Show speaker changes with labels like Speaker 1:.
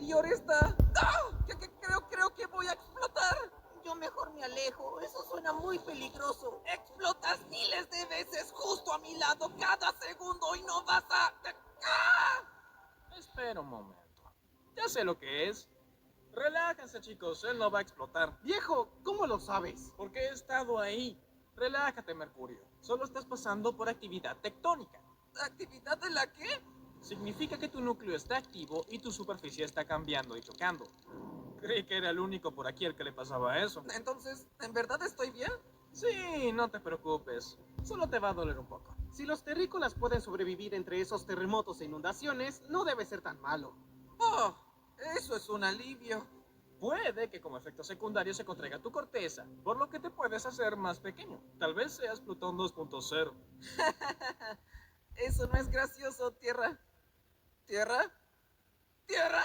Speaker 1: interior está... ¡Ah! Creo que voy a explotar. Yo mejor me alejo. Eso suena muy peligroso. Explotas miles de veces justo a mi lado cada segundo y no vas a... ¡Ah!
Speaker 2: Espera un momento. Ya sé lo que es. Relájense, chicos, él no va a explotar.
Speaker 3: Viejo, ¿cómo lo sabes?
Speaker 2: Porque he estado ahí. Relájate, Mercurio. Solo estás pasando por actividad tectónica.
Speaker 1: ¿Actividad de la qué?
Speaker 2: Significa que tu núcleo está activo y tu superficie está cambiando y chocando. Creí que era el único por aquí al que le pasaba eso.
Speaker 1: Entonces, ¿en verdad estoy bien?
Speaker 2: Sí, no te preocupes. Solo te va a doler un poco.
Speaker 3: Si los terrícolas pueden sobrevivir entre esos terremotos e inundaciones, no debe ser tan malo.
Speaker 1: Oh, eso es un alivio.
Speaker 2: Puede que como efecto secundario se contraiga tu corteza, por lo que te puedes hacer más pequeño. Tal vez seas Plutón 2.0.
Speaker 1: Eso no es gracioso, Tierra. ¿Tierra? ¿Tierra?